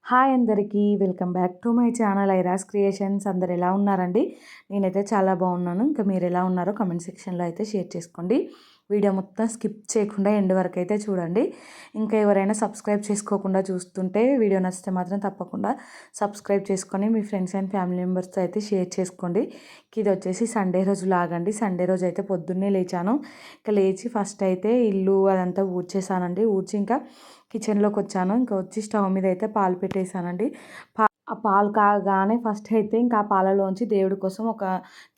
Hi అందరికీ welcome back to my channel Airas creations. అందరు ఎలా ఉన్నారండి? నేనైతే చాలా బాగున్నాను. ఇంకా మీరు ఎలా ఉన్నారో కమెంట్ సెక్షన్లో అయితే షేర్ చేసుకోండి. వీడియో మొత్తం స్కిప్ చేయకుండా ఎండ్ వరకు అయితే చూడండి. ఇంకా ఎవరైనా సబ్స్క్రైబ్ చేసుకోకుండా చూస్తుంటే వీడియో నచ్చితే మాత్రం తప్పకుండా సబ్స్క్రైబ్ చేసుకొని మీ ఫ్రెండ్స్ అండ్ ఫ్యామిలీ మెంబర్స్తో అయితే షేర్ చేసుకోండి. ఇది వచ్చేసి సండే రోజు లాగండి. సండే రోజు అయితే పొద్దున్నే లేచాను. ఇంకా లేచి ఫస్ట్ అయితే ఇల్లు అదంతా ఊడ్చేసానండి. ఊడ్చి ఇంకా కిచెన్లోకి వచ్చాను. ఇంకా వచ్చి స్టవ్ మీద అయితే పాలు పెట్టేశానండి. ఆ పాలు కాగానే ఫస్ట్ అయితే ఇంకా ఆ పాలలోంచి దేవుడి కోసం ఒక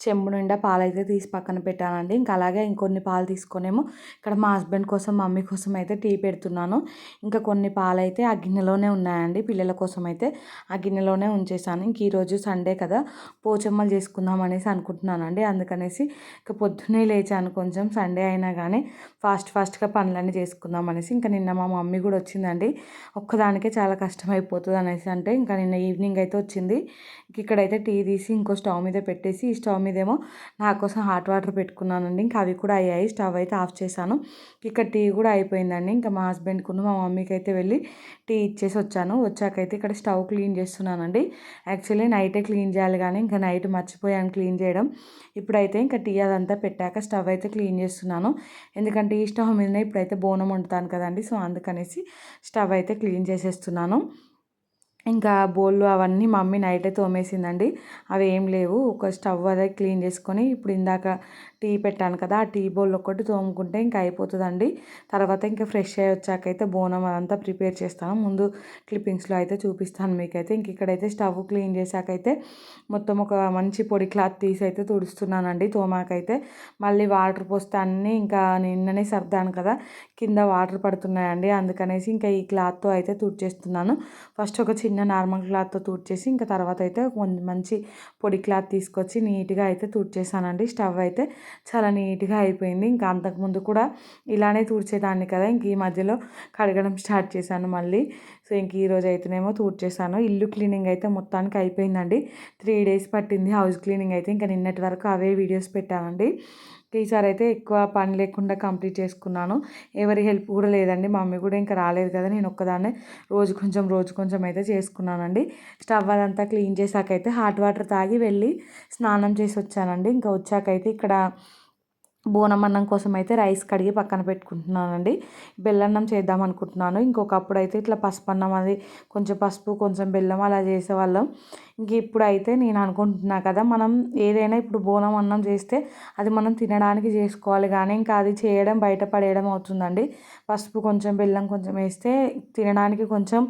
చెంబు నిండా పాలైతే తీసి పక్కన పెట్టానండి. ఇంకా అలాగే ఇంకొన్ని పాలు తీసుకొనేమో ఇక్కడ మా హస్బెండ్ కోసం మమ్మీ కోసం అయితే టీ పెడుతున్నాను. ఇంకా కొన్ని పాలు అయితే ఆ గిన్నెలోనే ఉన్నాయండి. పిల్లల కోసం అయితే ఆ గిన్నెలోనే ఉంచేసాను. ఇంక ఈరోజు సండే కదా, పోచమ్మలు చేసుకుందాం అనేసి అనుకుంటున్నానండి. అందుకనేసి ఇంకా పొద్దున్నే లేచాను. కొంచెం సండే అయినా కానీ ఫాస్ట్గా పనులన్నీ చేసుకుందాం అనేసి. ఇంకా నిన్న మా మమ్మీ కూడా వచ్చిందండి. ఒక్కదానికే చాలా కష్టమైపోతుంది అనేసి అంటే ఇంకా నిన్న ఈవినింగ్ అయితే వచ్చింది. ఇక్కడైతే టీ తీసి ఇంకో స్టవ్ మీద పెట్టేసి ఈ స్టవ్ మీదేమో నా కోసం హాట్ వాటర్ పెట్టుకున్నానండి. ఇంకా అవి కూడా అయ్యాయి. స్టవ్ అయితే ఆఫ్ చేశాను. ఇక్కడ టీ కూడా అయిపోయిందండి. ఇంకా మా హస్బెండ్కి మా మమ్మీకి అయితే వెళ్ళి టీ ఇచ్చేసి వచ్చాను. వచ్చాకైతే ఇక్కడ స్టవ్ క్లీన్ చేస్తున్నానండి. యాక్చువల్లీ నైటే క్లీన్ చేయాలి కానీ ఇంకా నైట్ మర్చిపోయాను క్లీన్ చేయడం. ఇప్పుడైతే ఇంకా టీ అదంతా పెట్టాక స్టవ్ అయితే క్లీన్ చేస్తున్నాను. ఎందుకంటే ఈ స్టవ్ మీదనే ఇప్పుడైతే బోనం వండుతాను కదండి. సో అందుకనేసి స్టవ్ అయితే క్లీన్ చేసేస్తున్నాను. ఇంకా బోళ్ళు అవన్నీ మమ్మీ నైటే తోమేసిందండి. అవి ఏం లేవు. ఒక స్టవ్ అదే క్లీన్ చేసుకొని ఇప్పుడు ఇందాక టీ పెట్టాను కదా, ఆ టీ బౌల్ ఒకటి తోముకుంటే ఇంకా అయిపోతుందండి. తర్వాత ఇంకా ఫ్రెష్ అయ్యి వచ్చాకైతే బోనం అదంతా ప్రిపేర్ చేస్తాను. ముందు క్లిప్పింగ్స్లో అయితే చూపిస్తాను మీకైతే. ఇంక ఇక్కడైతే స్టవ్ క్లీన్ చేశాకైతే మొత్తం ఒక మంచి పొడి క్లాత్ తీసి అయితే తుడుస్తున్నానండి. తోమాకైతే మళ్ళీ వాటర్ పోస్తే అన్నీ ఇంకా నిన్ననే సర్దాను కదా, కింద వాటర్ పడుతున్నాయండి. అందుకనేసి ఇంకా ఈ క్లాత్తో అయితే తుడిచేస్తున్నాను. ఫస్ట్ ఒక చిన్న నార్మల్ క్లాత్తో తుడిచేసి ఇంకా తర్వాత అయితే మంచి పొడి క్లాత్ తీసుకొచ్చి నీట్గా అయితే తుడిచేసానండి. స్టవ్ అయితే చాలా నీట్గా అయిపోయింది. ఇంకా అంతకుముందు కూడా ఇలానే తుడిచేదాన్ని కదా, ఇంక ఈ మధ్యలో కడగడం స్టార్ట్ చేశాను మళ్ళీ. సో ఇంక ఈరోజు అయితేనేమో తుడిచేసాను. ఇల్లు క్లీనింగ్ అయితే మొత్తానికి అయిపోయిందండి. 3 days పట్టింది హౌస్ క్లీనింగ్ అయితే. ఇంకా నిన్నటి వరకు అవే వీడియోస్ పెట్టానండి. ఈసారి అయితే ఎక్కువ పని లేకుండా కంప్లీట్ చేసుకున్నాను. ఎవరి హెల్ప్ కూడా లేదండి. మమ్మీ కూడా ఇంకా రాలేదు కదా, నేను ఒక్కదాన్నే రోజు కొంచెం అయితే చేసుకున్నానండి. స్టవ్ అదంతా క్లీన్ చేశాకైతే హాట్ వాటర్ తాగి వెళ్ళి స్నానం చేసి వచ్చానండి. ఇంకా వచ్చాకైతే ఇక్కడ బోనం అన్నం కోసం అయితే రైస్ కడిగి పక్కన పెట్టుకుంటున్నానండి. బెల్లన్నం చేద్దాం అనుకుంటున్నాను. ఇంకొకప్పుడు అయితే ఇట్లా పసుపు అన్నం, అది కొంచెం పసుపు కొంచెం బెల్లం అలా చేసేవాళ్ళం. ఇంక ఇప్పుడైతే నేను అనుకుంటున్నా కదా, మనం ఏదైనా ఇప్పుడు బోనం అన్నం చేస్తే అది మనం తినడానికి చేసుకోవాలి కానీ ఇంకా అది చేయడం బయట పడేయడం అవుతుందండి. పసుపు కొంచెం బెల్లం కొంచెం వేస్తే తినడానికి కొంచెం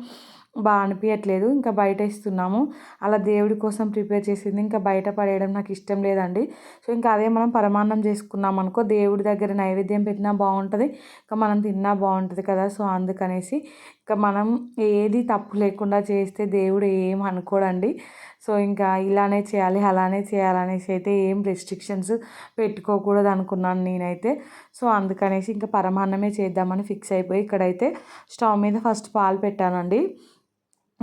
బాగా అనిపించట్లేదు. ఇంకా బయట ఇస్తున్నాము. అలా దేవుడి కోసం ప్రిపేర్ చేసింది ఇంకా బయట పడేయడం నాకు ఇష్టం లేదండి. సో ఇంకా అదే మనం పరమాన్నం చేసుకున్నాం అనుకో, దేవుడి దగ్గర నైవేద్యం పెట్టినా బాగుంటుంది, ఇంకా మనం తిన్నా బాగుంటుంది కదా. సో అందుకనేసి ఇంకా మనం ఏది తప్పు లేకుండా చేస్తే దేవుడు ఏం అనుకోడండి. సో ఇంకా ఇలానే చేయాలి అలానే చేయాలనేసి అయితే ఏం రెస్ట్రిక్షన్స్ పెట్టుకోకూడదు అనుకున్నాను నేనైతే. సో అందుకనేసి ఇంకా పరమాన్నమే చేద్దామని ఫిక్స్ అయిపోయి ఇక్కడైతే స్టవ్ మీద ఫస్ట్ పాలు పెట్టానండి.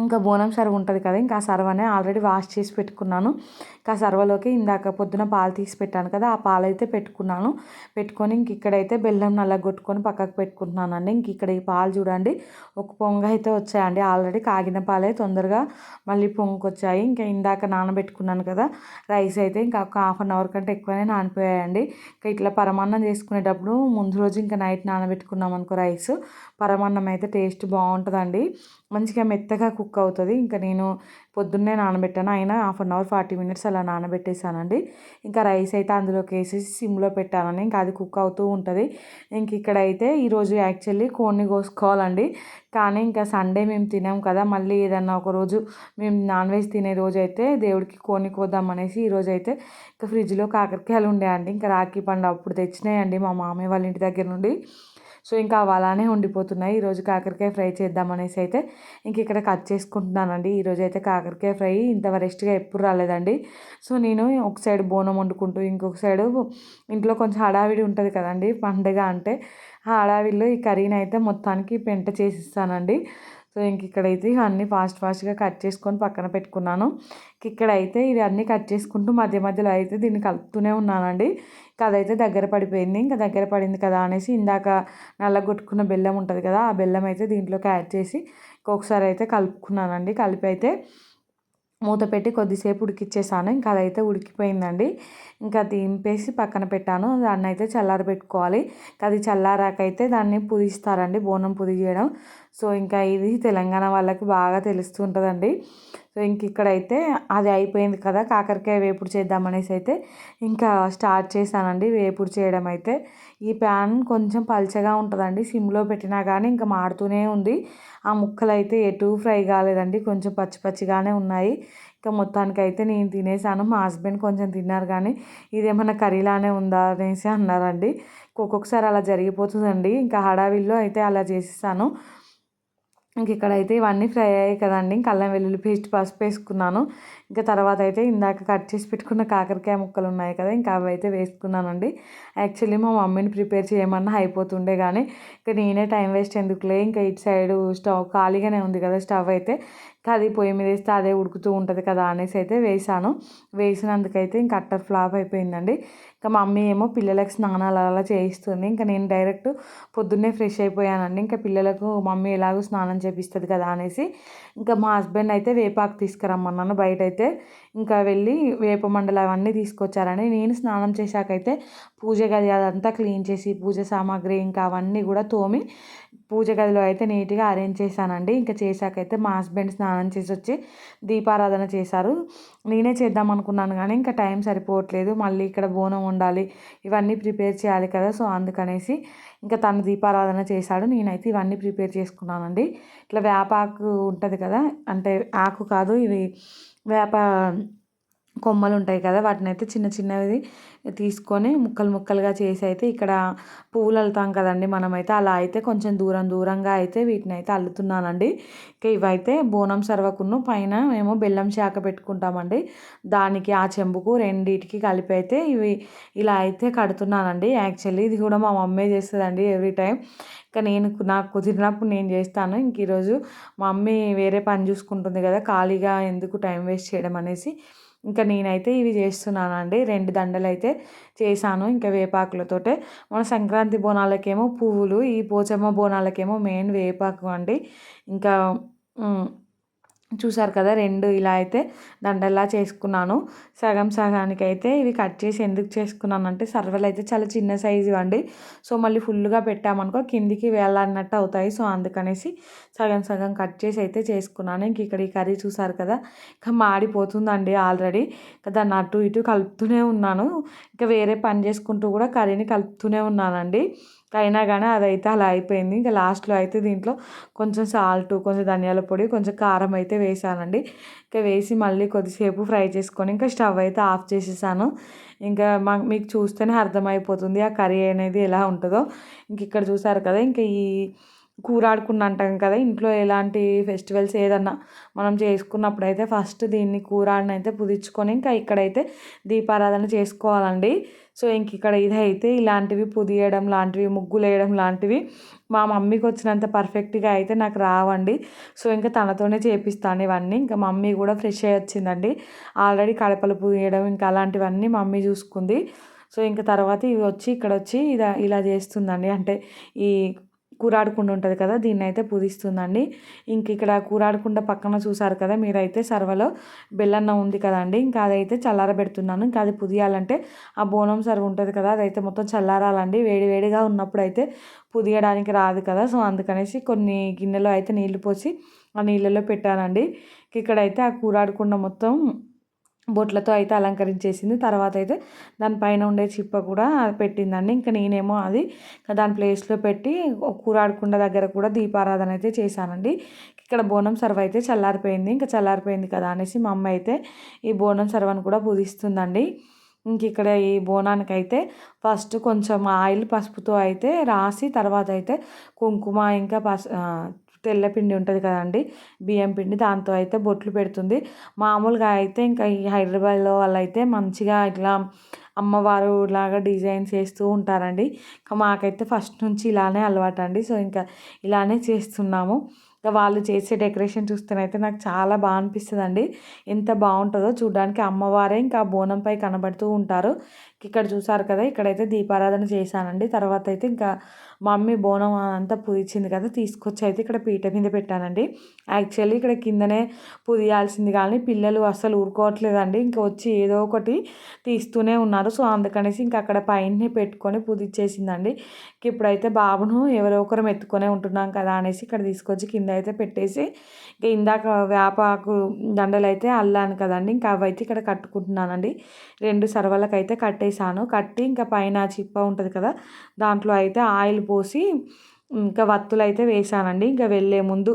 ఇంకా బోనం సర్వ ఉంటుంది కదా, ఇంకా ఆ సర్వనే ఆల్రెడీ వాష్ చేసి పెట్టుకున్నాను. ఇంకా సర్వలోకి ఇందాక పొద్దున పాలు తీసి పెట్టాను కదా, ఆ పాలు అయితే పెట్టుకొని ఇంక ఇక్కడైతే బెల్లం నల్లగొట్టుకొని పక్కకు పెట్టుకుంటున్నానండి. ఇంక ఇక్కడ ఈ పాలు చూడండి, ఒక పొంగు అయితే వచ్చాయండి. ఆల్రెడీ కాగిన పాలే తొందరగా మళ్ళీ పొంగుకొచ్చాయి. ఇంకా ఇందాక నానబెట్టుకున్నాను కదా రైస్ అయితే ఇంకా ఒక 1/2 hour కంటే ఎక్కువనే నానిపోయాయండి. ఇంకా ఇట్లా పరమాన్నం చేసుకునేటప్పుడు ముందు రోజు ఇంకా నైట్ నానబెట్టుకున్నాం అనుకో రైస్, పరమాన్నం అయితే టేస్ట్ బాగుంటుందండి. మంచిగా మెత్తగా కుక్ అవుతుంది. ఇంకా నేను పొద్దున్నే నానబెట్టాను, అయినా 1/2 hour 40 minutes అలా నానబెట్టేసానండి. ఇంకా రైస్ అయితే అందులోకి వేసేసి సిమ్లో పెట్టానండి. ఇంకా అది కుక్ అవుతూ ఉంటుంది. ఇంక ఇక్కడైతే ఈరోజు యాక్చువల్లీ కోడిని కోసుకోవాలండి. కానీ ఇంకా సండే మేము తినాం కదా, మళ్ళీ ఏదన్నా ఒక రోజు మేము నాన్ వెజ్ తినే రోజు అయితే దేవుడికి కోడిని కోద్దాం అనేసి ఈరోజు అయితే ఇంకా ఫ్రిడ్జ్లో కాకరకాయలు ఉండేయండి. ఇంకా రాఖీ పండుగ అప్పుడు తెచ్చినాయండి మా మామయ్య వాళ్ళ ఇంటి దగ్గర నుండి. సో ఇంకా అవి అలానే ఉండిపోతున్నాయి. ఈరోజు కాకరకాయ ఫ్రై చేద్దామనేసి అయితే ఇంక ఇక్కడ కట్ చేసుకుంటున్నానండి. ఈరోజు అయితే కాకరకాయ ఫ్రై ఇంత వరెస్ట్గా ఎప్పుడు రాలేదండి. సో నేను ఒక సైడ్ బోనం వండుకుంటూ ఇంకొక సైడు ఇంట్లో కొంచెం హడావిడి ఉంటుంది కదండి పండుగ అంటే, ఆ హడావిడిలో ఈ కర్రీని అయితే మొత్తానికి పెంట చేసిస్తానండి. సో ఇంక ఇక్కడైతే అన్నీ ఫాస్ట్గా కట్ చేసుకొని పక్కన పెట్టుకున్నాను. ఇక్కడైతే ఇది అన్నీ కట్ చేసుకుంటూ మధ్యలో అయితే దీన్ని కలుపుతూనే ఉన్నానండి. ఇంకా అదైతే దగ్గర పడిపోయింది. ఇంకా దగ్గర పడింది కదా అనేసి ఇందాక నల్లగొట్టుకున్న బెల్లం ఉంటుంది కదా, ఆ బెల్లం అయితే దీంట్లోకి యాడ్ చేసి ఇంకొకసారి అయితే కలుపుకున్నానండి. కలిపి అయితే మూత పెట్టి కొద్దిసేపు ఉడికిచ్చేసాను. ఇంకా అదైతే ఉడికిపోయిందండి. ఇంకా దింపేసి పక్కన పెట్టాను. దాన్ని అయితే చల్లారబెట్టుకోవాలి. అది చల్లారాకైతే దాన్ని పుదిస్తారండి, బోనం పుదియడం. సో ఇంకా ఇది తెలంగాణ వాళ్ళకి బాగా తెలుస్తూ ఉంటుందండి. సో ఇంక ఇక్కడైతే అది అయిపోయింది కదా, కాకరకాయ వేపుడు చేద్దామనేసి అయితే ఇంకా స్టార్ట్ చేశానండి వేపుడు చేయడం అయితే. ఈ ప్యాన్ కొంచెం పల్చగా ఉంటుందండి, సిమ్లో పెట్టినా కానీ ఇంకా మాడుతూనే ఉంది. ఆ ముక్కలు అయితే ఎటు ఫ్రై కాలేదండి, కొంచెం పచ్చి పచ్చిగానే ఉన్నాయి. ఇంకా మొత్తానికైతే నేను తినేసాను. మా హస్బెండ్ కొంచెం తిన్నారు కానీ ఇదేమన్నా కర్రీలానే ఉందా అనేసి అన్నారండి. ఒక్కొక్కసారి అలా జరిగిపోతుందండి. ఇంకా హడావిడిలో అయితే అలా చేసేసాను. ఇంక ఇక్కడైతే ఇవన్నీ ఫ్రై అయ్యాయి కదండి. ఇంక అల్లం వెల్లుల్లి పేస్ట్, పసుపు వేసుకున్నాను. ఇంకా తర్వాత అయితే ఇందాక కట్ చేసి పెట్టుకున్న కాకరకాయ ముక్కలు ఉన్నాయి కదా, ఇంకా అవి అయితే వేసుకున్నానండి. యాక్చువల్లీ మా మమ్మీని ప్రిపేర్ చేయమన్నా అయిపోతుండే కానీ ఇంకా నేనే టైం వేస్ట్ ఎందుకులే, ఇంకా ఇటు సైడు స్టవ్ ఖాళీగానే ఉంది కదా స్టవ్ అయితే, అది పొయ్యి మీద వేస్తే అదే ఉడుకుతూ ఉంటుంది కదా అనేసి అయితే వేసాను. వేసినందుకైతే ఇంకా అట్టర్ ఫ్లాప్ అయిపోయిందండి. ఇంకా మమ్మీ ఏమో పిల్లలకి స్నానాలు అలా చేయిస్తుంది. ఇంకా నేను డైరెక్ట్ పొద్దున్నే ఫ్రెష్ అయిపోయానండి. ఇంకా పిల్లలకు మమ్మీ ఎలాగో స్నానం చేపిస్తుంది కదా అనేసి ఇంకా మా హస్బెండ్ అయితే వేపాకు తీసుకురమ్మన్నాను. బయట అయితే ఇంకా వెళ్ళి వేప మండలు అవన్నీ తీసుకొచ్చారని నేను స్నానం చేశాకైతే పూజ గది అదంతా క్లీన్ చేసి పూజ సామాగ్రి ఇంకా అవన్నీ కూడా తోమి పూజ గదిలో అయితే నీట్గా అరేంజ్ చేశానండి. ఇంకా చేశాకైతే మా హస్బెండ్ స్నానం చేసి వచ్చి దీపారాధన చేశారు. నేనే చేద్దాం అనుకున్నాను కానీ ఇంకా టైం సరిపోవట్లేదు, మళ్ళీ ఇక్కడ బోనం ఉండాలి, ఇవన్నీ ప్రిపేర్ చేయాలి కదా. సో అందుకనేసి ఇంకా తను దీపారాధన చేశాడు, నేనైతే ఇవన్నీ ప్రిపేర్ చేసుకున్నానండి. ఇట్లా వేపాకు ఉంటుంది కదా, అంటే ఆకు కాదు ఇది, వేప కొమ్మలు ఉంటాయి కదా, వాటిని అయితే చిన్న చిన్నవి తీసుకొని ముక్కలు ముక్కలుగా చేసి అయితే ఇక్కడ పువ్వులు అల్లుతాం కదండి మనమైతే, అలా అయితే కొంచెం దూరం దూరంగా అయితే వీటిని అయితే అల్లుతున్నానండి. ఇంకా ఇవైతే బోనం సర్వకును పైన మేము బెల్లం శాఖ పెట్టుకుంటామండి, దానికి ఆ చెంబుకు రెండింటికి కలిపి అయితే ఇవి ఇలా అయితే కడుతున్నానండి. యాక్చువల్లీ ఇది కూడా మా మమ్మీ చేస్తుందండి ఎవ్రీ టైం. ఇంకా నాకు కుదిరినప్పుడు నేను చేస్తాను. ఇంక ఈరోజు మా మమ్మీ వేరే పని చూసుకుంటుంది కదా, ఖాళీగా ఎందుకు టైం వేస్ట్ చేయడం అనేసి ఇంకా నేనైతే ఇవి చేస్తున్నానండి. 2 దండలు అయితే చేశాను ఇంకా వేపాకులతోటే. మన సంక్రాంతి బోనాలకేమో పువ్వులు, ఈ పోచమ్మ బోనాలకేమో మెయిన్ వేపాకు అండి. ఇంకా చూసారు కదా, 2 ఇలా అయితే దండల్లా చేసుకున్నాను. సగం సగానికి అయితే ఇవి కట్ చేసి ఎందుకు చేసుకున్నానంటే సర్వలు అయితే చాలా చిన్న సైజు అండి. సో మళ్ళీ ఫుల్గా పెట్టామనుకో కిందికి వేలాడినట్టు అవుతాయి. సో అందుకనేసి సగం సగం కట్ చేసి అయితే చేసుకున్నాను. ఇంక ఇక్కడ ఈ కర్రీ చూసారు కదా, ఇంకా మాడిపోతుందండి ఆల్రెడీ. ఇంకా దాన్ని అటు ఇటు కలుపుతూనే ఉన్నాను. ఇంకా వేరే పని చేసుకుంటూ కూడా కర్రీని కలుపుతూనే ఉన్నానండి. అయినా కానీ అదైతే అలా అయిపోయింది. ఇంకా లాస్ట్లో అయితే దీంట్లో కొంచెం సాల్ట్, కొంచెం ధనియాల పొడి, కొంచెం కారం అయితే వేసానండి. ఇంకా వేసి మళ్ళీ కొద్దిసేపు ఫ్రై చేసుకొని ఇంకా స్టవ్ అయితే ఆఫ్ చేసేసాను. ఇంకా మీకు చూస్తేనే అర్థమైపోతుంది ఆ కర్రీ అనేది ఎలా ఉంటుందో. ఇంక ఇక్కడ చూసారు కదా, ఇంకా ఈ కూరాడుకుండా అంటాం కదా, ఇంట్లో ఎలాంటి ఫెస్టివల్స్ ఏదన్నా మనం చేసుకున్నప్పుడు అయితే ఫస్ట్ దీన్ని కూరాడనైతే పుదించుకొని ఇంకా ఇక్కడైతే దీపారాధన చేసుకోవాలండి. సో ఇంక ఇక్కడ ఇదైతే ఇలాంటివి పుదియడం లాంటివి, ముగ్గులు వేయడం లాంటివి మా మమ్మీకి వచ్చినంత పర్ఫెక్ట్గా అయితే నాకు రావండి. సో ఇంకా తనతోనే చేపిస్తాను ఇవన్నీ. ఇంకా మమ్మీ కూడా ఫ్రెష్ అయ్యి వచ్చిందండి, ఆల్రెడీ కడపలు పుదియడం ఇంకా అలాంటివన్నీ మమ్మీ చూసుకుంది. సో ఇంకా తర్వాత ఇవి వచ్చి ఇక్కడ వచ్చి ఇలా చేస్తుందండి, అంటే ఈ కూరాడకుండా ఉంటుంది కదా, దీన్ని అయితే పుదిస్తుందండి. ఇంక ఇక్కడ కూరాడకుండా పక్కన చూసారు కదా మీరైతే సర్వలో బెల్లన్నం ఉంది కదండి, ఇంకా అదైతే చల్లారబెడుతున్నాను. ఇంకా అది పుదియాలంటే ఆ బోనం సర్వ ఉంటుంది కదా, అదైతే మొత్తం చల్లారాలండి. వేడి వేడిగా ఉన్నప్పుడు అయితే పుదియడానికి రాదు కదా. సో అందుకనేసి కొన్ని గిన్నెలో అయితే నీళ్లు పోసి ఆ నీళ్ళలో పెట్టానండి. ఇక్కడైతే ఆ కూరాడకుండా మొత్తం బొట్లతో అయితే అలంకరించేసింది. తర్వాత అయితే దానిపైన ఉండే చిప్ప కూడా పెట్టిందండి. ఇంకా నేనేమో అది దాని ప్లేస్లో పెట్టి కూరాడకుండా దగ్గర కూడా దీపారాధన అయితే చేశానండి. ఇక్కడ బోనం సర్వ అయితే చల్లారిపోయింది. ఇంకా చల్లారిపోయింది కదా అనేసి మా అమ్మ అయితే ఈ బోనం సర్వను కూడా పూజిస్తుందండి. ఇంక ఇక్కడ ఈ బోనానికైతే ఫస్ట్ కొంచెం ఆయిల్ పసుపుతో అయితే రాసి తర్వాత అయితే కుంకుమ ఇంకా తెల్లపిండి ఉంటుంది కదండి, బియ్యం పిండి, దాంతో అయితే బొట్లు పెడుతుంది. మామూలుగా అయితే ఇంకా ఈ హైదరాబాద్లో వాళ్ళు అయితే మంచిగా ఇట్లా అమ్మవారు లాగా డిజైన్స్ వేస్తూ ఉంటారండి. ఇంకా మాకైతే ఫస్ట్ నుంచి ఇలానే అలవాటు అండి. సో ఇంకా ఇలానే చేస్తున్నాము. ఇంకా వాళ్ళు చేసే డెకరేషన్ చూస్తేనైతే నాకు చాలా బాగా అనిపిస్తుంది అండి. ఎంత బాగుంటుందో చూడడానికి, అమ్మవారే ఇంకా బోనంపై కనబడుతూ ఉంటారు. ఇక్కడ చూసారు కదా, ఇక్కడైతే దీపారాధన చేశానండి. తర్వాత అయితే ఇంకా మమ్మీ బోనం అంతా పూజించింది కదా, తీసుకొచ్చి అయితే ఇక్కడ పీట మీద పెట్టానండి. యాక్చువల్లీ ఇక్కడ కిందనే పూజియాల్సింది కానీ పిల్లలు అస్సలు ఊరుకోవట్లేదండి. ఇంకా వచ్చి ఏదో ఒకటి తీస్తూనే ఉన్నారు. సో అందుకనేసి ఇంకా అక్కడ పైన పెట్టుకొని పూజించేసిందండి. ఇప్పుడైతే బాబును ఎవరో ఒకరు ఎత్తుకొనే ఉంటున్నాం కదా అనేసి ఇక్కడ తీసుకొచ్చి కింద అయితే పెట్టేసి, ఇంకా ఇందాక వేపాకు దండలు అయితే అల్లాను కదండి, ఇంకా అవైతే ఇక్కడ కట్టుకుంటున్నానండి. 2 సర్వలకైతే కట్టేశాను. కట్టి ఇంకా పైన చిప్ప ఉంటుంది కదా, దాంట్లో అయితే ఆయిల్ పోసి ఇంకా వత్తులు అయితే వేసానండి. ఇంకా వెళ్ళే ముందు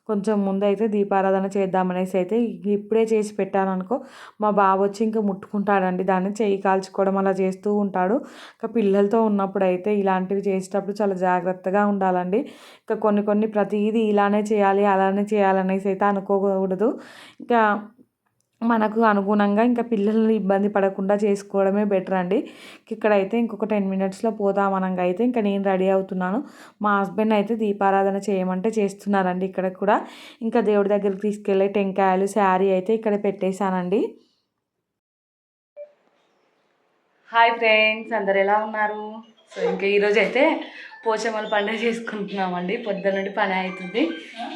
కొంచెం ముందు అయితే దీపారాధన చేద్దామనేసి అయితే ఇప్పుడే చేసి పెట్టాను అనుకో, మా బాబు వచ్చి ఇంకా ముట్టుకుంటాడండి, దాన్ని చెయ్యి కాల్చుకోవడం అలా చేస్తూ ఉంటాడు. ఇంకా పిల్లలతో ఉన్నప్పుడు అయితే ఇలాంటివి చేసేటప్పుడు చాలా జాగ్రత్తగా ఉండాలండి. ఇంకా కొన్ని ప్రతిదీ ఇలానే చేయాలి అలానే చేయాలనేసి అయితే అనుకోకూడదు. ఇంకా మనకు అనుగుణంగా ఇంకా పిల్లల్ని ఇబ్బంది పడకుండా చేసుకోవడమే బెటర్ అండి. ఇక్కడైతే ఇంకొక 10 మినిట్స్లో పోతామనగా అయితే ఇంకా నేను రెడీ అవుతున్నాను. మా హస్బెండ్ అయితే దీపారాధన చేయమంటే చేస్తున్నారండి. ఇక్కడ కూడా ఇంకా దేవుడి దగ్గరికి తీసుకెళ్ళే టెంకాయలు, శారీ అయితే ఇక్కడ పెట్టేశానండి. హాయ్ ఫ్రెండ్స్, అందరు ఎలా ఉన్నారు? సో ఇంకా ఈరోజు అయితే పోచమ్మల పండుగ చేసుకుంటున్నామండి. పొద్దున్న నుండి పని అవుతుంది.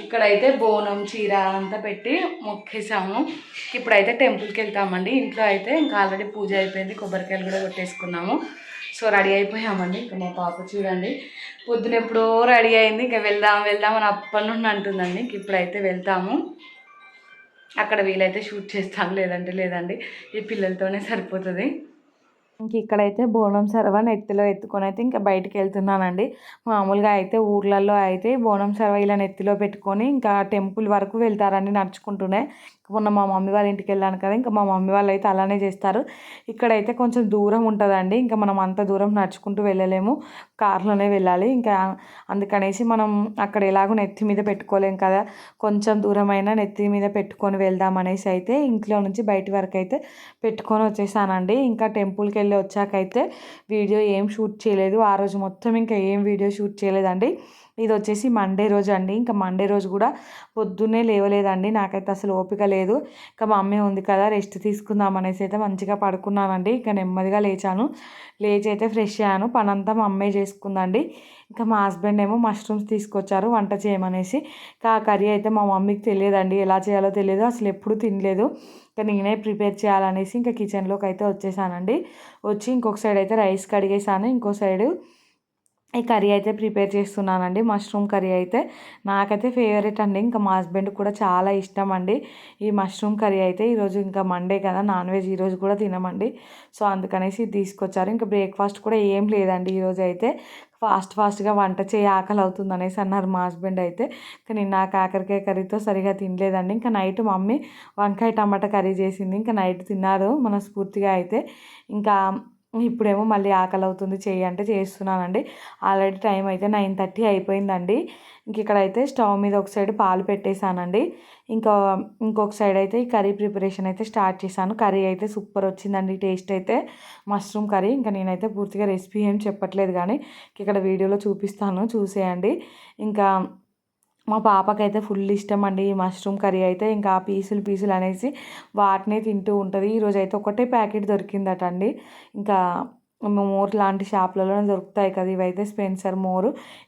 ఇక్కడైతే బోనం చీర అంతా పెట్టి మొక్కేసాము. ఇప్పుడైతే టెంపుల్కి వెళ్తామండి. ఇంట్లో అయితే ఇంకా ఆల్రెడీ పూజ అయిపోయింది, కొబ్బరికాయలు కూడా కొట్టేసుకున్నాము. So ready అయిపోయామండి. ఇంకా మా పాప చూడండి పొద్దున ఎప్పుడో రెడీ అయింది, ఇంకా వెళ్దాం అని అప్పటి నుండి అంటుందండి. ఇంక ఇప్పుడైతే వెళ్తాము. అక్కడ వీలైతే షూట్ చేస్తాను, లేదండి ఈ పిల్లలతోనే సరిపోతుంది. ఇంక ఇక్కడైతే బోనం సర్వ నెత్తిలో ఎత్తుకొని అయితే ఇంకా బయటికి వెళ్తున్నానండి. మామూలుగా అయితే ఊర్లలో అయితే బోనం సర్వ ఇలా నెత్తిలో పెట్టుకొని ఇంకా టెంపుల్ వరకు వెళ్తారండి నడుచుకుంటూనే. మొన్న మా మమ్మీ వాళ్ళ ఇంటికి వెళ్ళాను కదా, ఇంకా మా మమ్మీ వాళ్ళు అయితే అలానే చేస్తారు. ఇక్కడైతే కొంచెం దూరం ఉంటుందండి, ఇంకా మనం అంత దూరం నడుచుకుంటూ వెళ్ళలేము, కార్లోనే వెళ్ళాలి. ఇంకా అందుకనేసి మనం అక్కడ ఎలాగో నెత్తి మీద పెట్టుకోలేం కదా, కొంచెం దూరమైనా నెత్తి మీద పెట్టుకొని వెళ్దామనేసి అయితే ఇంట్లో నుంచి బయట వరకు అయితే పెట్టుకొని వచ్చేసానండి. ఇంకా టెంపుల్కి వెళ్ళి వచ్చాకైతే వీడియో ఏం షూట్ చేయలేదు. ఆ రోజు మొత్తం ఇంకా ఏం వీడియో షూట్ చేయలేదండి. ఇది వచ్చేసి మండే రోజు అండి. ఇంకా మండే రోజు కూడా పొద్దున్నే లేవలేదండి, నాకైతే అసలు ఓపిక లేదు. ఇంకా మా అమ్మే ఉంది కదా, రెస్ట్ తీసుకుందాం అనేసి అయితే మంచిగా పడుకున్నానండి. ఇంకా నెమ్మదిగా లేచాను. లేచి అయితే ఫ్రెష్ అయ్యాను. పనంతా మా అమ్మే చేసుకుందండి. ఇంకా మా హస్బెండ్ ఏమో మష్రూమ్స్ తీసుకొచ్చారు వంట చేయమనేసి. ఇంకా ఆ కర్రీ అయితే మా మమ్మీకి తెలియదండి, ఎలా చేయాలో తెలియదు, అసలు ఎప్పుడు తినలేదు. ఇంకా నేనే ప్రిపేర్ చేయాలనేసి ఇంకా కిచెన్లోకి అయితే వచ్చేసానండి. వచ్చి ఇంకొక సైడ్ అయితే రైస్ కడిగేసాను, ఇంకో సైడు ఈ కర్రీ అయితే ప్రిపేర్ చేస్తున్నానండి. మష్రూమ్ కర్రీ అయితే నాకైతే ఫేవరెట్ అండి. ఇంకా మా హస్బెండ్ కూడా చాలా ఇష్టం అండి ఈ మష్రూమ్ కర్రీ అయితే. ఈరోజు ఇంకా మండే కదా, నాన్ వెజ్ ఈరోజు కూడా తినమండి. సో అందుకనేసి తీసుకొచ్చారు. ఇంకా బ్రేక్ఫాస్ట్ కూడా ఏం లేదండి ఈరోజు అయితే. ఫాస్ట్గా వంట చేయి ఆకలి అవుతుంది అనేసి అన్నారు మా హస్బెండ్ అయితే. కానీ నాకు కాకరకాయ కర్రీతో సరిగా తినలేదండి. ఇంకా నైట్ మమ్మీ వంకాయ టమాటా కర్రీ చేసింది, ఇంకా నైట్ తిన్నారు మనస్ఫూర్తిగా అయితే. ఇంకా ఇప్పుడేమో మళ్ళీ ఆకలి అవుతుంది చెయ్యి అంటే చేస్తున్నానండి. ఆల్రెడీ టైం అయితే 9:30 అయిపోయిందండి. ఇంక ఇక్కడైతే స్టవ్ మీద ఒక సైడ్ పాలు పెట్టేశానండి. ఇంకొక సైడ్ అయితే ఈ కర్రీ ప్రిపరేషన్ అయితే స్టార్ట్ చేశాను. కర్రీ అయితే సూపర్ వచ్చిందండి టేస్ట్ అయితే, మష్రూమ్ కర్రీ. ఇంకా నేనైతే పూర్తిగా రెసిపీ ఏం చెప్పట్లేదు కానీ ఇక్కడ వీడియోలో చూపిస్తాను, చూసేయండి. ఇంకా మా పాపకైతే ఫుల్ ఇష్టం అండి ఈ మష్రూమ్ కర్రీ అయితే. ఇంకా పీసులు అనేసి వాటినే తింటూ ఉంటుంది. ఈరోజు అయితే ఒకటే ప్యాకెట్ దొరికిందట అండి. ఇంకా మోర్ లాంటి షాప్లలోనే దొరుకుతాయి కదా, ఇవైతే స్పెన్సర్ మోర్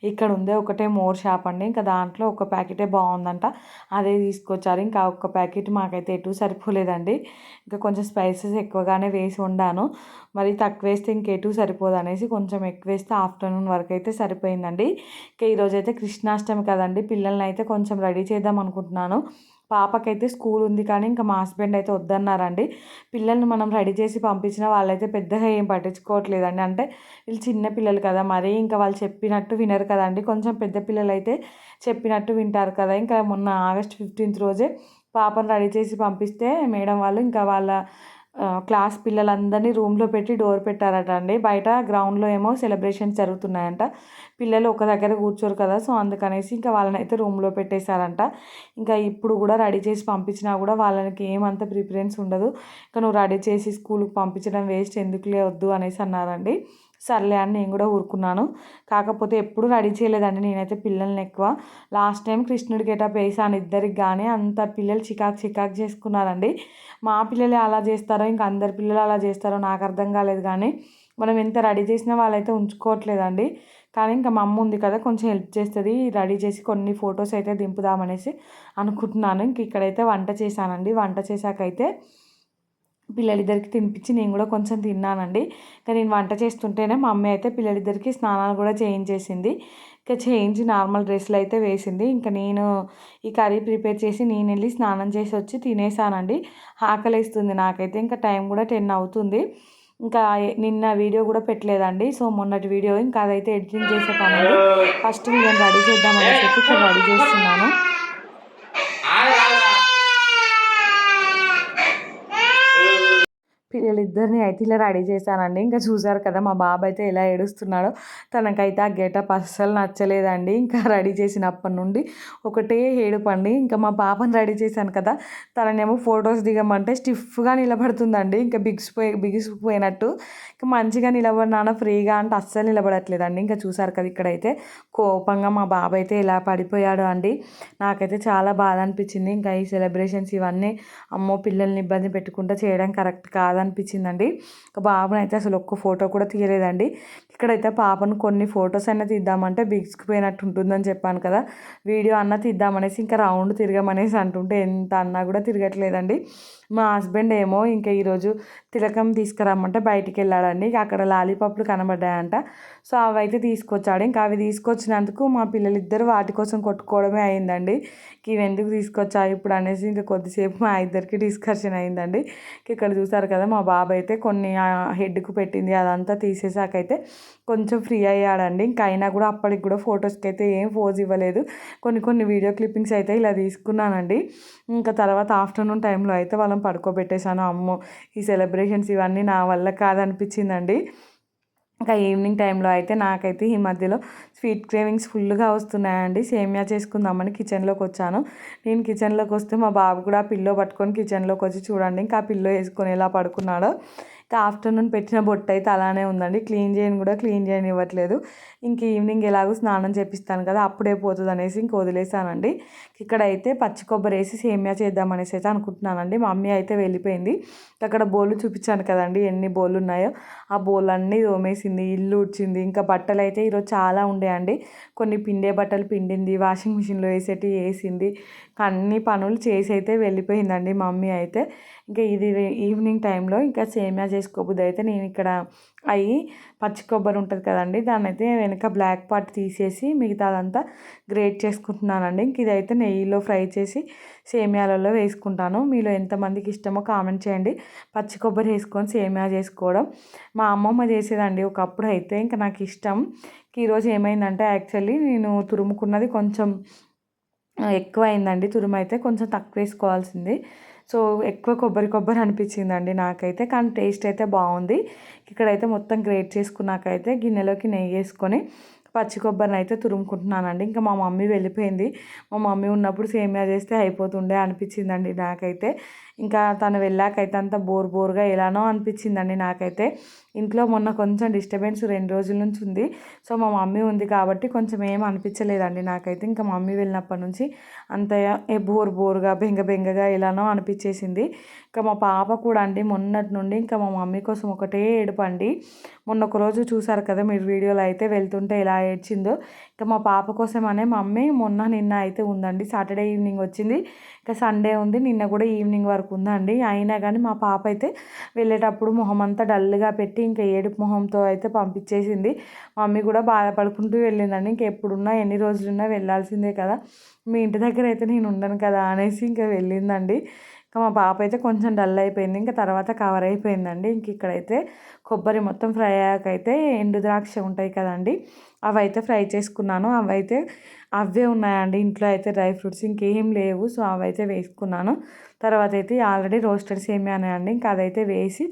ఇక్కడ ఉందే ఒకటే మోర్ షాప్ అండి. ఇంకా దాంట్లో ఒక ప్యాకెటే బాగుందంట, అదే తీసుకొచ్చారు. ఇంకా ఒక్క ప్యాకెట్ మాకైతే ఎటు సరిపోలేదండి. ఇంకా కొంచెం స్పైసెస్ ఎక్కువగానే వేసి వండాను, మరి తక్కువ వేస్తే ఇంకెటు సరిపోదు అనేసి కొంచెం ఎక్కువ వేస్తే ఆఫ్టర్నూన్ వరకు అయితే సరిపోయిందండి. ఇంకా ఈరోజు అయితే కృష్ణాష్టమి కదండి, పిల్లల్ని అయితే కొంచెం రెడీ చేద్దాం అనుకుంటున్నాను. పాపకైతే స్కూల్ ఉంది కానీ ఇంకా మా హస్బెండ్ అయితే వద్దన్నారండి. పిల్లల్ని మనం రెడీ చేసి పంపించిన వాళ్ళైతే పెద్దగా ఏం పట్టించుకోవట్లేదండి. అంటే వీళ్ళు చిన్న పిల్లలు కదా, మరి ఇంకా వాళ్ళు చెప్పినట్టు వినరు కదండి. కొంచెం పెద్ద పిల్లలు అయితే చెప్పినట్టు వింటారు కదా. ఇంకా మొన్న ఆగస్ట్ 15th రోజే పాపను రెడీ చేసి పంపిస్తే మేడం వాళ్ళు ఇంకా వాళ్ళ క్లాస్ పిల్లలందరినీ రూమ్లో పెట్టి డోర్ పెట్టారట అండి. బయట గ్రౌండ్లో ఏమో సెలబ్రేషన్స్ జరుగుతున్నాయంట. పిల్లలు ఒక దగ్గర కూర్చోరు కదా, సో అందుకనేసి ఇంకా వాళ్ళని అయితే రూమ్లో పెట్టేశారంట. ఇంకా ఇప్పుడు కూడా రెడీ చేసి పంపించినా కూడా వాళ్ళకి ఏమంత ప్రిఫరెన్స్ ఉండదు. ఇంకా నువ్వు రెడీ చేసి స్కూల్కి పంపించడం వేస్ట్, ఎందుకులే వద్దు అనేసి అన్నారండి. సర్లే అని నేను కూడా ఊరుకున్నాను. కాకపోతే ఎప్పుడు రెడీ చేయలేదండి నేనైతే పిల్లల్ని ఎక్కువ. లాస్ట్ టైం కృష్ణుడి గెటప్ వేసాను ఇద్దరికి కానీ అంత పిల్లలు చికాకు చికాకు చేసుకున్నారండి. మా పిల్లలే అలా చేస్తారో ఇంకా అందరి పిల్లలు అలా చేస్తారో నాకు అర్థం కాలేదు కానీ మనం ఎంత రెడీ చేసినా వాళ్ళైతే ఉంచుకోవట్లేదండి. కానీ ఇంకా మా అమ్మ ఉంది కదా కొంచెం హెల్ప్ చేస్తుంది, రెడీ చేసి కొన్ని ఫొటోస్ అయితే దింపుదామనేసి అనుకుంటున్నాను. ఇంక ఇక్కడైతే వంట చేశానండి. వంట చేశాకైతే పిల్లలిద్దరికి తినిపించి నేను కూడా కొంచెం తిన్నానండి. ఇంకా నేను వంట చేస్తుంటేనే మా అమ్మ అయితే పిల్లలిద్దరికి స్నానాలు కూడా చేయించేసింది. ఇంకా చేయించి నార్మల్ డ్రెస్సులు అయితే వేసింది. ఇంకా నేను ఈ కర్రీ ప్రిపేర్ చేసి నేను వెళ్ళి స్నానం చేసి వచ్చి తినేసానండి. ఆకలేస్తుంది నాకైతే. ఇంకా టైం కూడా 10 అవుతుంది. ఇంకా నిన్న వీడియో కూడా పెట్టలేదండి. సో మొన్నటి వీడియో ఇంకా అదైతే ఎడిటింగ్ చేసే పని ఉంది. ఫస్ట్ వీళ్ళని రెడీ చేద్దామనేసి ఇక్కడ రెడీ చేస్తున్నాను. పిల్లలిద్దరిని అయితే ఇలా రెడీ చేశానండి. ఇంకా చూసారు కదా మా బాబు అయితే ఎలా ఏడుస్తున్నాడో. తనకైతే ఆ గెటప్ అస్సలు నచ్చలేదండి. ఇంకా రెడీ చేసినప్పటి నుండి ఒకటే ఏడుపండి. ఇంకా మా పాపని రెడీ చేశాను కదా, తననేమో ఫొటోస్ దిగమంటే స్టిఫ్గా నిలబడుతుందండి. ఇంకా బిగిసిపోయినట్టు. ఇంకా మంచిగా నిలబడి నాన్న ఫ్రీగా అంటే అస్సలు నిలబడట్లేదండి. ఇంకా చూసారు కదా ఇక్కడైతే కోపంగా మా బాబు అయితే ఇలా పడిపోయాడు అండి. నాకైతే చాలా బాధ అనిపించింది. ఇంకా ఈ సెలబ్రేషన్స్ ఇవన్నీ అమ్మో పిల్లల్ని ఇబ్బంది పెట్టుకుంటూ చేయడం కరెక్ట్ కాదనిపించిందండి. బాబుని అయితే అసలు ఒక్క ఫోటో కూడా తీయలేదండి. ఇక్కడైతే పాపను కొన్ని ఫొటోస్ అయినా తీద్దామంటే బిగుసుకుపోయినట్టు ఉంటుందని చెప్పాను కదా, వీడియో అన్న తీద్దామనేసి ఇంకా రౌండ్ తిరగమనేసి అంటుంటే ఎంత అన్నా కూడా తిరగట్లేదండి. మా హస్బెండ్ ఏమో ఇంకా ఈరోజు తిలకం తీసుకురమ్మంటే బయటికి వెళ్ళాడండి. అక్కడ లాలీపాప్లు కనబడ్డాయంట. సో అవి అయితే తీసుకొచ్చాడు. ఇంకా అవి తీసుకొచ్చినందుకు మా పిల్లలిద్దరూ వాటి కోసం కొట్టుకోవడమే అయిందండి. ఇవి ఎందుకు తీసుకొచ్చావు ఇప్పుడు అనేసి ఇంకా కొద్దిసేపు మా ఇద్దరికి డిస్కషన్ అయిందండి. ఇక్కడ చూసారు కదా మా బాబు అయితే కొన్ని హెడ్కు పెట్టింది అదంతా తీసేసాకైతే కొంచెం ఫ్రీ అయ్యాడండి. ఇంకా అయినా కూడా అప్పటికి కూడా ఫొటోస్కి అయితే ఏం పోజ్ ఇవ్వలేదు. కొన్ని వీడియో క్లిప్పింగ్స్ అయితే ఇలా తీసుకున్నానండి. ఇంకా తర్వాత ఆఫ్టర్నూన్ టైంలో అయితే వాళ్ళని పడుకోబెట్టేశాను. అమ్మో ఈ సెలబ్రేషన్స్ ఇవన్నీ నా వల్ల కాదనిపించిందండి. ఇంకా ఈవినింగ్ టైంలో అయితే నాకైతే ఈ మధ్యలో స్వీట్ క్రేవింగ్స్ ఫుల్గా వస్తున్నాయండి. సేమియా చేసుకుందామని కిచెన్లోకి వచ్చాను. నేను కిచెన్లోకి వస్తే మా బాబు కూడా ఆ పిల్లో పట్టుకొని కిచెన్లోకి వచ్చి చూడండి ఇంకా ఆ పిల్లో వేసుకొని ఎలా పడుకున్నాడో. ఇంకా ఆఫ్టర్నూన్ పెట్టిన బొట్టు అయితే అలానే ఉందండి. క్లీన్ చేయనివ్వట్లేదు. ఇంక ఈవినింగ్ ఎలాగో స్నానం చేపిస్తాను కదా అప్పుడే పోతుంది అనేసి ఇంక వదిలేసానండి. ఇక్కడైతే పచ్చి కొబ్బరి వేసి సేమియా చేద్దామనేసి అయితే అనుకుంటున్నానండి. మా మమ్మీ అయితే వెళ్ళిపోయింది. అక్కడ బోళ్ళు చూపించాను కదండి ఎన్ని బోళ్ళు ఉన్నాయో, ఆ బోళ్ళు అన్నీ తోమేసింది, ఇల్లు ఉడ్చింది. ఇంకా బట్టలు అయితే ఈరోజు చాలా ఉండేయండి. కొన్ని పిండే బట్టలు పిండింది, వాషింగ్ మిషన్లో వేసేటివి వేసింది. అన్ని పనులు చేసి అయితే వెళ్ళిపోయిందండి మమ్మీ అయితే. ఇంకా ఇది ఈవినింగ్ టైంలో ఇంకా సేమియా చేసుకోబుద్ది అయితే నేను ఇక్కడ పచ్చి కొబ్బరి ఉంటుంది కదండి, దాన్ని అయితే వెనక బ్లాక్ పార్ట్ తీసేసి మిగతాదంతా గ్రేట్ చేసుకుంటున్నానండి. ఇంక ఇదైతే నెయ్యిలో ఫ్రై చేసి సేమియాలలో వేసుకుంటాను. మీలో ఎంతమందికి ఇష్టమో కామెంట్ చేయండి. పచ్చి కొబ్బరి వేసుకొని సేమియా చేసుకోవడం మా అమ్మమ్మ చేసేదండి ఒకప్పుడు అయితే. ఇంకా నాకు ఇష్టం. ఈరోజు ఏమైందంటే యాక్చువల్లీ నేను తురుముకున్నది కొంచెం ఎక్కువ అయిందండి. తురుము అయితే కొంచెం తక్కువ వేసుకోవాల్సింది. సో ఎక్కువ కొబ్బరి అనిపించిందండి నాకైతే. కానీ టేస్ట్ అయితే బాగుంది. ఇక్కడైతే మొత్తం గ్రేట్ చేసుకున్నాకైతే గిన్నెలోకి నెయ్యి వేసుకొని పచ్చి కొబ్బరిని అయితే తురుముకుంటున్నానండి. ఇంకా మా మమ్మీ వెళ్ళిపోయింది. మా మమ్మీ ఉన్నప్పుడు సేమియా చేస్తే అయిపోతుండే అనిపించిందండి నాకైతే. ఇంకా తను వెళ్ళాకైతే అంత బోర్గా ఎలానో అనిపించిందండి నాకైతే. ఇంట్లో మొన్న కొంచెం డిస్టర్బెన్స్ 2 రోజుల నుంచి ఉంది. సో మా మమ్మీ ఉంది కాబట్టి కొంచెం ఏం అనిపించలేదండి నాకైతే. ఇంకా మమ్మీ వెళ్ళినప్పటి నుంచి అంత బోరుగా బెంగగా ఎలానో అనిపించేసింది. ఇంకా మా పాప కూడా అండి మొన్నటి నుండి ఇంకా మా మమ్మీ కోసం ఒకటే ఏడుపండి. మొన్న ఒకరోజు చూసారు కదా మీరు వీడియోలో అయితే వెళ్తుంటే ఎలా ఏడ్చిందో. ఇంకా మా పాప కోసమనే మమ్మీ నిన్న అయితే ఉందండి. సాటర్డే ఈవినింగ్ వచ్చింది. ఇంకా సండే ఉంది. నిన్న కూడా ఈవినింగ్ వరకు ఉందండి. అయినా కానీ మా పాప అయితే వెళ్ళేటప్పుడు మొహం అంతా డల్గా పెట్టి ఇంకా ఏడుపు మొహంతో అయితే పంపించేసింది. మమ్మీ కూడా బాధపడుకుంటూ వెళ్ళిందండి. ఇంకెప్పుడున్నా ఎన్ని రోజులున్నా వెళ్ళాల్సిందే కదా, మీ ఇంటి దగ్గర అయితే నేను ఉండను కదా అనేసి ఇంకా వెళ్ళిందండి. ఇంకా మా పాప అయితే కొంచెం డల్ అయిపోయింది. ఇంకా తర్వాత కవర్ అయిపోయిందండి. ఇంక ఇక్కడైతే కొబ్బరి మొత్తం ఫ్రై అయ్యాకైతే ఎండు ద్రాక్ష ఉంటాయి కదండి, అవి అయితే ఫ్రై చేసుకున్నాను. అవే ఉన్నాయండి ఇంట్లో అయితే డ్రై ఫ్రూట్స్ ఇంకేం లేవు. సో అవైతే వేసుకున్నాను. తర్వాత అయితే ఆల్రెడీ రోస్టెడ్ సేమియానే అండి. ఇంకా అదైతే వేసి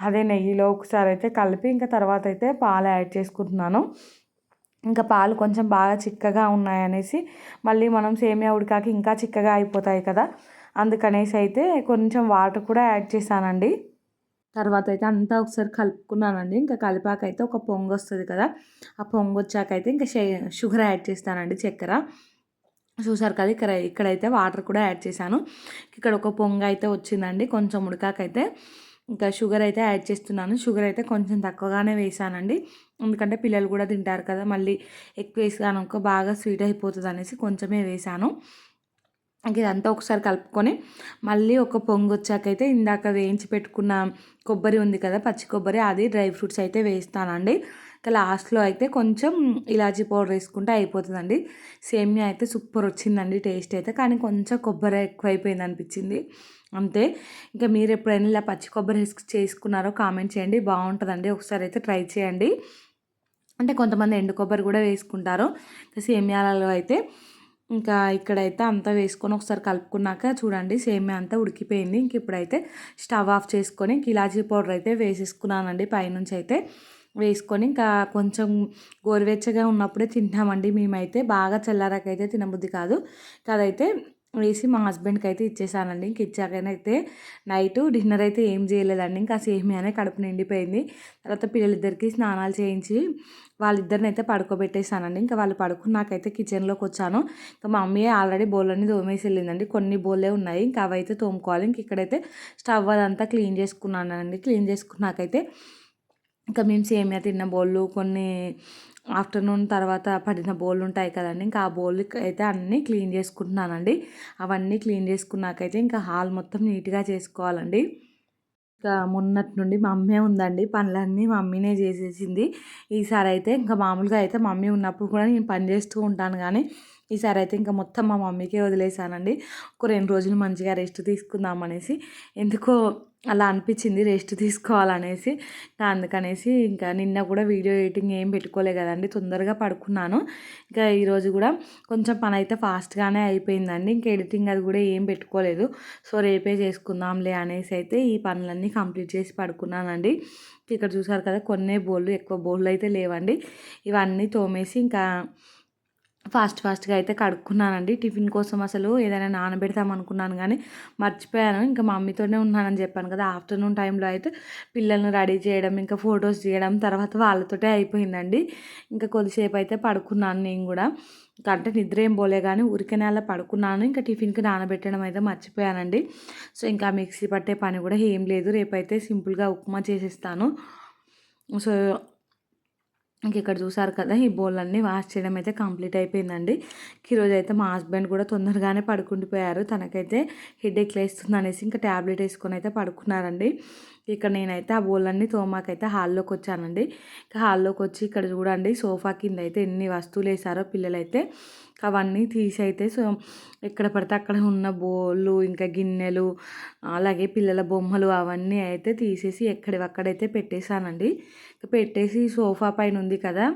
అదే నెయ్యిలో ఒకసారి అయితే కలిపి ఇంకా తర్వాత అయితే పాలు యాడ్ చేసుకుంటున్నాను. ఇంకా పాలు కొంచెం బాగా చిక్కగా ఉన్నాయనేసి మళ్ళీ మనం సేమియా ఉడికాక ఇంకా చిక్కగా అయిపోతాయి కదా, అందుకనేసి అయితే కొంచెం వాటర్ కూడా యాడ్ చేశానండి. తర్వాత అయితే అంతా ఒకసారి కలుపుకున్నానండి. ఇంకా కలిపాక అయితే ఒక పొంగు వస్తుంది కదా, ఆ పొంగు వచ్చాక అయితే ఇంకా షుగర్ యాడ్ చేస్తానండి, చక్కెర. చూసారు కదా, ఇక్కడైతే వాటర్ కూడా యాడ్ చేశాను. ఇక్కడ ఒక పొంగు అయితే వచ్చిందండి. కొంచెం ఉడకాకైతే ఇంకా షుగర్ అయితే యాడ్ చేస్తున్నాను. షుగర్ అయితే కొంచెం తక్కువగానే వేసానండి, ఎందుకంటే పిల్లలు కూడా తింటారు కదా, మళ్ళీ ఎక్కువ వేసాను బాగా స్వీట్ అయిపోతుంది అనేసి కొంచెమే వేసాను. ఇంక ఇదంతా ఒకసారి కలుపుకొని మళ్ళీ ఒక పొంగు వచ్చాకైతే ఇందాక వేయించి పెట్టుకున్న కొబ్బరి ఉంది కదా, పచ్చి కొబ్బరి, అది డ్రై ఫ్రూట్స్ అయితే వేస్తానండి. ఇంకా లాస్ట్లో అయితే కొంచెం ఇలాచీ పౌడర్ వేసుకుంటే అయిపోతుందండి. సేమియా అయితే సూపర్ వచ్చిందండి టేస్ట్ అయితే, కానీ కొంచెం కొబ్బరి ఎక్కువైపోయింది అనిపించింది అంతే. ఇంకా మీరు ఎప్పుడైనా ఇలా పచ్చి కొబ్బరి చేసుకున్నారో కామెంట్ చేయండి, బాగుంటుందండి, ఒకసారి అయితే ట్రై చేయండి. అంటే కొంతమంది ఎండు కొబ్బరి కూడా వేసుకుంటారు. సేమియాలలో అయితే ఇంకా ఇక్కడైతే అంతా వేసుకొని ఒకసారి కలుపుకున్నాక చూడండి, సేమియా అంతా ఉడికిపోయింది. ఇంక ఇప్పుడైతే స్టవ్ ఆఫ్ చేసుకొని ఇలాచీ పౌడర్ అయితే వేసేసుకున్నానండి పైనుంచి అయితే వేసుకొని, ఇంకా కొంచెం గోరువెచ్చగా ఉన్నప్పుడే తింటామండి మేమైతే, బాగా చల్లారాకైతే తినబుద్ధి కాదు. అదైతే వేసి మా హస్బెండ్కి అయితే ఇచ్చేసానండి. ఇంక ఇచ్చాకనైతే నైట్ డిన్నర్ అయితే ఏం చేయలేదండి, ఇంకా సేమియానే కడుపు నిండిపోయింది. తర్వాత పిల్లలిద్దరికి స్నానాలు చేయించి వాళ్ళిద్దరిని అయితే పడుకోబెట్టేసానండి. ఇంకా వాళ్ళు పడుకున్నాకైతే కిచెన్లోకి వచ్చాను. ఇంకా మా మమ్మీ ఆల్రెడీ బౌళ్ళన్నీ తోమేసి వెళ్ళిందండి, కొన్ని బౌలే ఉన్నాయి, ఇంకా అవైతే తోముకోవాలి. ఇంక ఇక్కడైతే స్టవ్ అదంతా క్లీన్ చేసుకున్నానండి. క్లీన్ చేసుకున్నాకైతే ఇంకా మేము సేమియా తిన్న బౌళ్ళు, కొన్ని ఆఫ్టర్నూన్ తర్వాత పడిన బౌళ్ళు ఉంటాయి కదండి, ఇంకా ఆ బౌల్కి అయితే అన్నీ క్లీన్ చేసుకుంటున్నానండి. అవన్నీ క్లీన్ చేసుకున్నాకైతే ఇంకా హాల్ మొత్తం నీట్గా చేసుకోవాలండి. ఇంకా మొన్నటి నుండి మా అమ్మే ఉందండి, పనులన్నీ మా మమ్మీనే చేసేసింది. ఈసారి అయితే ఇంకా మామూలుగా అయితే మమ్మీ ఉన్నప్పుడు కూడా నేను పని చేస్తూ ఉంటాను, కానీ ఈసారి అయితే ఇంకా మొత్తం మా మమ్మీకే వదిలేసానండి. ఒక 2 రోజులు మంచిగా రెస్ట్ తీసుకుందాం అనేసి, ఎందుకో అలా అనిపించింది రెస్ట్ తీసుకోవాలనేసి. అందుకనేసి ఇంకా నిన్న కూడా వీడియో ఎడిటింగ్ ఏం పెట్టుకోలే కదండి, తొందరగా పడుకున్నాను. ఇంకా ఈరోజు కూడా కొంచెం పని అయితే ఫాస్ట్గానే అయిపోయిందండి. ఇంకా ఎడిటింగ్ అది కూడా ఏం పెట్టుకోలేదు. సో రేపే చేసుకుందాంలే అనేసి అయితే ఈ పనులన్నీ కంప్లీట్ చేసి పడుకున్నానండి. ఇక్కడ చూసారు కదా, కొన్నే బౌళ్ళు, ఎక్కువ బౌళ్ళు అయితే లేవండి. ఇవన్నీ తోమేసి ఇంకా ఫాస్ట్గా అయితే కడుక్కున్నానండి. టిఫిన్ కోసం అసలు ఏదైనా నానబెడతాం అనుకున్నాను, కానీ మర్చిపోయాను. ఇంకా మా మమ్మీతోనే ఉన్నానని చెప్పాను కదా, ఆఫ్టర్నూన్ టైంలో అయితే పిల్లల్ని రెడీ చేయడం, ఇంకా ఫొటోస్ తీయడం, తర్వాత వాళ్ళతోటే అయిపోయిందండి. ఇంకా కొద్దిసేపు అయితే పడుకున్నాను నేను కూడా. అంటే నిద్ర ఏం పోలే, కానీ ఊరికనే అలా పడుకున్నాను. ఇంకా టిఫిన్కి నానబెట్టడం అయితే మర్చిపోయానండి. సో ఇంకా మిక్సీ పట్టే పని కూడా ఏం లేదు, రేపైతే సింపుల్గా ఉప్మా చేసేస్తాను. సో ఇంక ఇక్కడ చూసారు కదా, ఈ బౌల్లన్నీ వాష్ చేయడం అయితే కంప్లీట్ అయిపోయిందండి. ఈరోజు అయితే మా హస్బెండ్ కూడా తొందరగానే పడుకుండిపోయారు, తనకైతే హెడేక్ లేస్తుంది అనేసి ఇంకా ట్యాబ్లెట్ వేసుకొని అయితే పడుకున్నారండి. ఇక్కడ నేనైతే ఆ బౌల్లన్నీ తోమాకైతే హాల్లోకి వచ్చానండి. ఇంకా హాల్లోకి వచ్చి ఇక్కడ చూడండి, సోఫా కింద అయితే ఎన్ని వస్తువులు వేసారో పిల్లలైతే. అవన్నీ తీసి అయితే సో ఎక్కడ పడితే అక్కడ ఉన్న బౌళ్ళు, ఇంకా గిన్నెలు, అలాగే పిల్లల బొమ్మలు అవన్నీ అయితే తీసేసి ఎక్కడివక్కడైతే పెట్టేశానండి. పెట్టేసి సోఫా పైన ఉంది కదా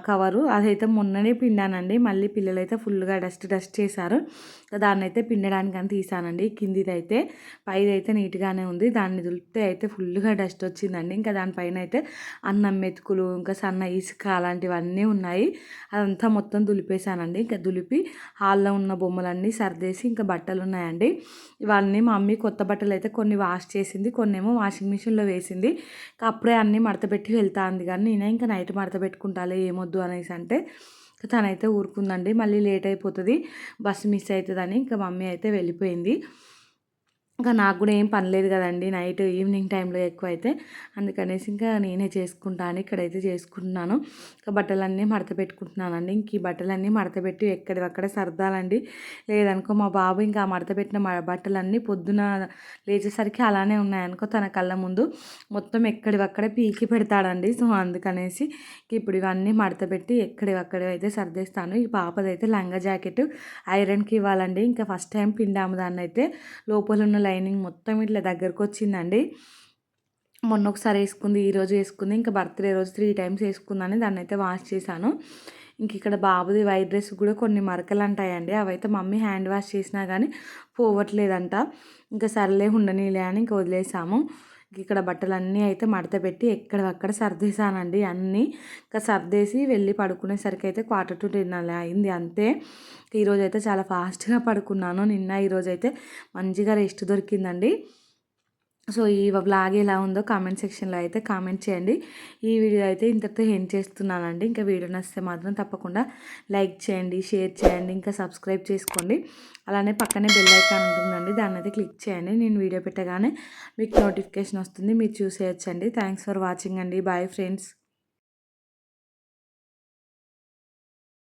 కవరు, అదైతే మొన్ననే పిండానండి. మళ్ళీ పిల్లలైతే ఫుల్గా డస్ట్ చేశారు, దాన్ని అయితే పిండడానికి అని తీసానండి. కిందిది అయితే పైది అయితే నీట్గానే ఉంది, దాన్ని దులిపితే అయితే ఫుల్గా డస్ట్ వచ్చిందండి. ఇంకా దానిపైన అయితే అన్నం మెతుకులు, ఇంకా సన్న ఇసుక అలాంటివన్నీ ఉన్నాయి. అదంతా మొత్తం దులిపేశానండి. ఇంకా దులిపి హాల్లో ఉన్న బొమ్మలన్నీ సర్దేసి ఇంకా బట్టలు ఉన్నాయండి. ఇవన్నీ మా మమ్మీ కొత్త బట్టలు అయితే కొన్ని వాష్ చేసింది, కొన్ని ఏమో వాషింగ్ మిషన్లో వేసింది. అప్పుడే అన్నీ మడతపెట్టి వెళ్తా అంది, కానీ నేనే ఇంకా నైట్ మడత పెట్టుకుంటాలే ఏమొద్దు అనేసి అంటే తనైతే ఊరుకుందండి. మళ్ళీ లేట్ అయిపోతుంది, బస్సు మిస్ అవుతుందని ఇంకా మమ్మీ అయితే వెళ్ళిపోయింది. ఇంకా నాకు కూడా ఏం పని లేదు కదండి నైట్ ఈవినింగ్ టైంలో ఎక్కువ అయితే, అందుకనేసి ఇంకా నేనే చేసుకుంటాను. ఇక్కడైతే చేసుకుంటున్నాను. ఇంకా బట్టలన్నీ మడత పెట్టుకుంటున్నానండి. ఇంక ఈ బట్టలన్నీ మడత పెట్టి ఎక్కడివక్కడ సర్దాలండి, లేదనుకో మా బాబు ఇంకా మడత పెట్టిన బట్టలన్నీ పొద్దున లేచేసరికి అలానే ఉన్నాయనుకో తన కళ్ళ ముందు మొత్తం ఎక్కడివక్కడే పీకి పెడతాడండి. సో అందుకనేసి ఇప్పుడు ఇవన్నీ మడత పెట్టి ఎక్కడివక్కడ అయితే సర్దేస్తాను. ఈ పాపదైతే లంగా జాకెట్ ఐరన్కి ఇవ్వాలండి. ఇంకా ఫస్ట్ టైం పిండాము దాన్ని అయితే, లోపల ఉన్న లైనింగ్ మొత్తం ఇట్లా దగ్గరకు వచ్చిందండి. మొన్న ఒకసారి వేసుకుంది, ఈరోజు వేసుకుంది, ఇంకా బర్త్డే రోజు 3 టైమ్స్ వేసుకుందని దాన్ని అయితే వాష్ చేశాను. ఇంక ఇక్కడ బాబుది వైట్ డ్రెస్ కూడా కొన్ని మరకలు అంటాయండి, అవైతే మమ్మీ హ్యాండ్ వాష్ చేసినా కానీ పోవట్లేదంట. ఇంకా సర్లే ఉండనీలే అని ఇంకా వదిలేసాము. ఇక్కడ బట్టలన్నీ అయితే మడత పెట్టి ఎక్కడక్కడ సర్దేశానండి అన్నీ. ఇంకా సర్దేసి వెళ్ళి పడుకునేసరికి అయితే 11:45 అయింది అంతే. ఈరోజు అయితే చాలా ఫాస్ట్గా పడుకున్నాను. నిన్న ఈరోజు అయితే మంచిగా రెస్ట్ దొరికిందండి. సో ఈ వ్లాగ్ ఎలా ఉందో కామెంట్ సెక్షన్లో అయితే కామెంట్ చేయండి. ఈ వీడియో అయితే ఇంతటితో ఎండ్ చేస్తున్నానండి. ఇంకా వీడియో నచ్చితే మాత్రం తప్పకుండా లైక్ చేయండి, షేర్ చేయండి, ఇంకా సబ్స్క్రైబ్ చేసుకోండి. అలానే పక్కనే బెల్ ఐకాన్ ఉంటుందండి, దాన్ని అయితే క్లిక్ చేయండి. నేను వీడియో పెట్టగానే మీకు నోటిఫికేషన్ వస్తుంది, మీరు చూసేయచ్చండి. థ్యాంక్స్ ఫర్ వాచింగ్ అండి. Bye friends.